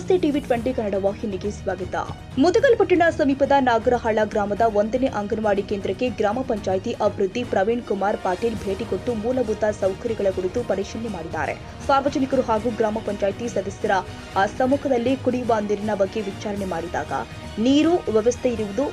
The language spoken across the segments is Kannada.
ನಮಸ್ತೆ ಟಿವಿ 20 ಕನ್ನಡ ವಾಹಿನಿಗೆ ಸ್ವಾಗತ. ಮುದಗಲ್ಪಟ್ಟಣ ಸಮೀಪದ ನಾಗರಹಳ್ಳ ಗ್ರಾಮದ 1ನೇ ಅಂಗನವಾಡಿ ಕೇಂದ್ರಕ್ಕೆ ಗ್ರಾಮ ಪಂಚಾಯಿತಿ ಅಭಿವೃದ್ಧಿ ಪ್ರವೀಣ್ ಕುಮಾರ್ ಪಾಟೀಲ್ ಭೇಟಿ ಕೊಟ್ಟು ಮೂಲಭೂತ ಸೌಕರ್ಯಗಳ ಕುರಿತು ಪರಿಶೀಲನೆ ಮಾಡಿದ್ದಾರೆ. ಸಾರ್ವಜನಿಕರು ಹಾಗೂ ಗ್ರಾಮ ಪಂಚಾಯಿತಿ ಸದಸ್ಯರ ಸಮ್ಮುಖದಲ್ಲಿ ಕುಡಿಯುವ ನೀರಿನ ಬಗ್ಗೆ ವಿಚಾರಣೆ ಮಾಡಿದಾಗ ನೀರು ವ್ಯವಸ್ಥೆ ಇರುವುದು,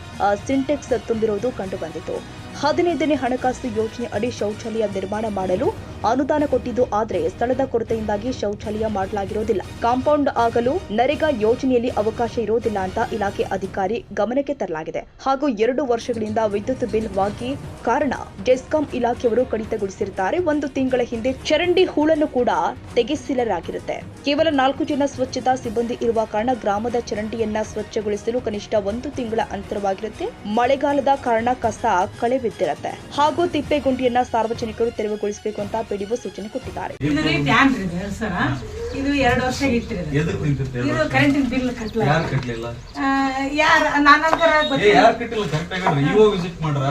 ಸಿಂಟೆಕ್ಸ್ ತುಂಬಿರುವುದು ಕಂಡುಬಂದಿತು. 15ನೇ ಹಣಕಾಸು ಯೋಜನೆ ಅಡಿ ಶೌಚಾಲಯ ನಿರ್ಮಾಣ ಮಾಡಲು ಅನುದಾನ ಕೊಟ್ಟಿದ್ದು, ಆದರೆ ಸ್ಥಳದ ಕೊರತೆಯಿಂದಾಗಿ ಶೌಚಾಲಯ ಮಾಡಲಾಗಿರುವುದಿಲ್ಲ. ಕಾಂಪೌಂಡ್ ಆಗಲು ನರೇಗಾ ಯೋಜನೆಯಲ್ಲಿ ಅವಕಾಶ ಇರುವುದಿಲ್ಲ ಅಂತ ಇಲಾಖೆ ಅಧಿಕಾರಿ ಗಮನಕ್ಕೆ ತರಲಾಗಿದೆ. ಹಾಗೂ 2 ವರ್ಷಗಳಿಂದ ವಿದ್ಯುತ್ ಬಿಲ್ ಬಾಕಿ ಕಾರಣ ಜೆಸ್ಕಾಂ ಇಲಾಖೆಯವರು ಕಡಿತಗೊಳಿಸಿರುತ್ತಾರೆ. 1 ತಿಂಗಳ ಹಿಂದೆ ಚರಂಡಿ ಹೂಳನ್ನು ಕೂಡ ತೆಗೆಸಿಲಾಗಿರುತ್ತೆ. ಕೇವಲ 4 ಜನ ಸ್ವಚ್ಛತಾ ಸಿಬ್ಬಂದಿ ಇರುವ ಕಾರಣ ಗ್ರಾಮದ ಚರಂಡಿಯನ್ನ ಸ್ವಚ್ಛಗೊಳಿಸಲು ಕನಿಷ್ಠ 1 ತಿಂಗಳ ಅಂತರವಾಗಿರುತ್ತೆ. ಮಳೆಗಾಲದ ಕಾರಣ ಕಸ ಕಳೆ ಬಿದ್ದಿರುತ್ತೆ. ಹಾಗೂ ತಿಪ್ಪೆಗುಂಡಿಯನ್ನ ಸಾರ್ವಜನಿಕರು ತೆರವುಗೊಳಿಸಬೇಕು ಅಂತ ಪಿಡಿಒ ಸೂಚನೆ ಕೊಟ್ಟಿದ್ದಾರೆ. ಇದು 2 ವರ್ಷ ಇದು ಕರೆಂಟ್ ಬಿಲ್ ಕಟ್ಟಲಿಲ್ಲ. ಯಾರು ನಾನಂತರ ಯಾರು ಕಟ್ಟಿಲ್ಲ ಕರೆಕ್ಟ್ ಆಗಿ ಇಒ ವಿಸಿಟ್ ಮಾಡ್ರ,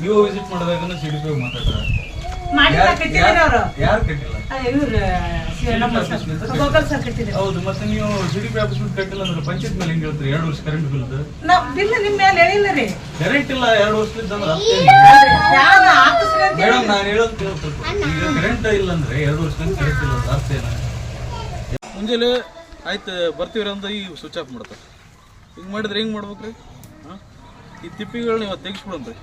ಇಒ ವಿಸಿಟ್ ಮಾಡಿದಾಗ ಸಿಡಿಪಿ ಮಾತಾಡ್ರ ಮಾಡಿಲ್ಲ, ಕಟ್ಟಿದ್ದಾರೆ ಅವರು. ಯಾರು ಕಟ್ಟಿಲ್ಲ? ಗೋಪಾಲ್ ಸರ್ ಕಟ್ಟಿದ್ದಾರೆ. ಹೌದು, ಮತ್ತೆ ನೀವು ಸಿಡಿಪಿ ಆಫೀಸ್ ಕಟ್ಟಿಲ್ಲ ಅಂದ್ರೆ ಪಂಚಾಯತ್ ಮೇಲೆ ಹೆಂಗ್ ಹೇಳ್ತೀರಿ? 2 ವರ್ಷ ಕರೆಂಟ್ ಬಿಲ್ ಬಿಲ್ ನಿಮ್ ಮೇಲೆ ಹೇಳಿಲ್ಲ ರೀ. ಕರೆಂಟ್ ಇಲ್ಲ 2 ವರ್ಷದಿಂದ ಮೇಡಮ್, ನಾನು ಹೇಳೋದು ಕೇಳ್ಬೇಕು. ಈಗ ಕರೆಂಟ್ ಇಲ್ಲ ಅಂದ್ರೆ 2 ವರ್ಷದಿಂದ ಕರೆಂಟ್ ಇಲ್ಲ ಅಂದ್ರೆ ಅರ್ಥ ಏನ? ಮುಂಜಾನೆ ಆಯ್ತು ಬರ್ತೀವ್ರಿ ಅಂತ ಈಗ ಸ್ವಿಚ್ ಆಫ್ ಮಾಡ್ತಾರೆ. ಹಿಂಗೆ ಮಾಡಿದ್ರೆ ಹೆಂಗೆ ಮಾಡ್ಬೇಕ್ರಿ? ಈ ತಿಪ್ಪಿಗಳನ್ನ ಇವತ್ತು ತೆಗಿಸ್ಬಿಡಂತ್ರಿ.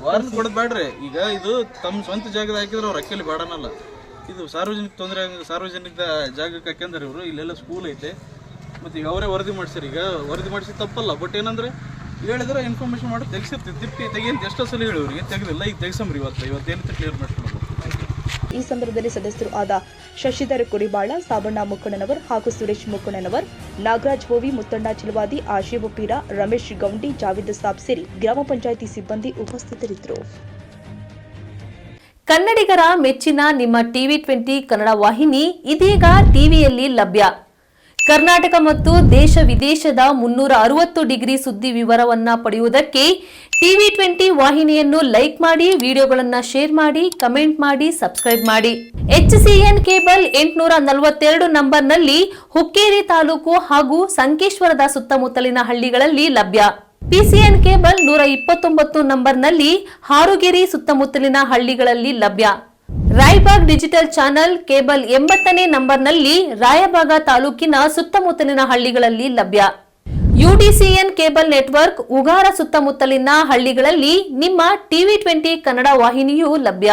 ವಾರನ್ ಕೊಡೋದು ಬೇಡ್ರಿ. ಈಗ ಇದು ತಮ್ಮ ಸ್ವಂತ ಜಾಗದ ಹಾಕಿದ್ರೆ ಅವ್ರು ಅಕ್ಕಲ್ಲಿ ಬೇಡನಲ್ಲ. ಇದು ಸಾರ್ವಜನಿಕ ತೊಂದರೆ, ಸಾರ್ವಜನಿಕ ಜಾಗಕ್ಕೆ ಹಾಕ್ಯಂದ್ರೆ ಇವರು. ಇಲ್ಲೆಲ್ಲ ಸ್ಕೂಲ್ ಐತೆ, ಮತ್ತು ಈಗ ಅವರೇ ವರದಿ ಮಾಡ್ಸಿರಿ. ಈಗ ವರದಿ ಮಾಡಿಸಿ ತಪ್ಪಲ್ಲ, ಬಟ್ ಏನಂದ್ರೆ ಹೇಳಿದ್ರೆ ಇನ್ಫಾರ್ಮೇಶನ್ ಮಾಡಿ ತೆಗಿಸಿರ್ತೀವಿ. ತಿಪ್ಪಿ ತೆಗಿಯಂತ ಎಷ್ಟೋ ಸಲ ಹೇಳಿವ್ರಿಗೆ, ತೆಗೆದಿಲ್ಲ. ಈಗ ತೆಗಿಸಮ್ರಿ ಇವತ್ತೇನಿತ್ತು ಕ್ಲಿಯರ್ ಮಾಡ್ಕೊಳ್ಬೇಕು. ಈ ಸಂದರ್ಭದಲ್ಲಿ ಸದಸ್ಯರು ಆದ ಶಶಿಧರ್ ಕುಡಿಬಾಳ, ಸಾಬಣ್ಣ ಮುಕ್ಕಣ್ಣನವರ್ ಹಾಗೂ ಸುರೇಶ್ ಮುಕ್ಕಣ್ಣನವರ್, ನಾಗರಾಜ್ ಹೋವಿ, ಮುತ್ತಣ್ಣ ಚಿಲವಾದಿ, ಆಶೀಬ್ ಪೀರ, ರಮೇಶ್ ಗೌಂಡಿ, ಜಾವೇದ್ ಸಾಬ್ ಸೇರಿ ಗ್ರಾಮ ಪಂಚಾಯಿತಿ ಸಿಬ್ಬಂದಿ ಉಪಸ್ಥಿತರಿದ್ದರು. ಕನ್ನಡಿಗರ ಮೆಚ್ಚಿನ ನಿಮ್ಮ ಟಿವಿ 20 ಕನ್ನಡ ವಾಹಿನಿ ಇದೀಗ ಟಿವಿಯಲ್ಲಿ ಲಭ್ಯ. ಕರ್ನಾಟಕ ಮತ್ತು ದೇಶ ವಿದೇಶದ 360 ಡಿಗ್ರಿ ಸುದ್ದಿ ವಿವರವನ್ನ ಪಡೆಯುವುದಕ್ಕೆ ಟಿವಿ 20 ವಾಹಿನಿಯನ್ನು ಲೈಕ್ ಮಾಡಿ, ವಿಡಿಯೋಗಳನ್ನು ಶೇರ್ ಮಾಡಿ, ಕಮೆಂಟ್ ಮಾಡಿ, ಸಬ್ಸ್ಕ್ರೈಬ್ ಮಾಡಿ. HCN ಕೇಬಲ್ 842 ನಂಬರ್ನಲ್ಲಿ ಹುಕ್ಕೇರಿ ತಾಲೂಕು ಹಾಗೂ ಸಂಕೇಶ್ವರದ ಸುತ್ತಮುತ್ತಲಿನ ಹಳ್ಳಿಗಳಲ್ಲಿ ಲಭ್ಯ. PCN ಕೇಬಲ್ 129 ನಂಬರ್ನಲ್ಲಿ ಹಾರುಗೆರೆ ಸುತ್ತಮುತ್ತಲಿನ ಹಳ್ಳಿಗಳಲ್ಲಿ ಲಭ್ಯ. ರಾಯಬಾಗ್ ಡಿಜಿಟಲ್ ಚಾನೆಲ್ ಕೇಬಲ್ 80ನೇ ನಂಬರ್ನಲ್ಲಿ ರಾಯಬಾಗ ತಾಲೂಕಿನ ಸುತ್ತಮುತ್ತಲಿನ ಹಳ್ಳಿಗಳಲ್ಲಿ ಲಭ್ಯ. UDCN ಕೇಬಲ್ ನೆಟ್ವರ್ಕ್ ಉಗಾರ ಸುತ್ತಮುತ್ತಲಿನ ಹಳ್ಳಿಗಳಲ್ಲಿ ನಿಮ್ಮ ಟಿವಿ 20 ಕನ್ನಡ ವಾಹಿನಿಯೂ ಲಭ್ಯ.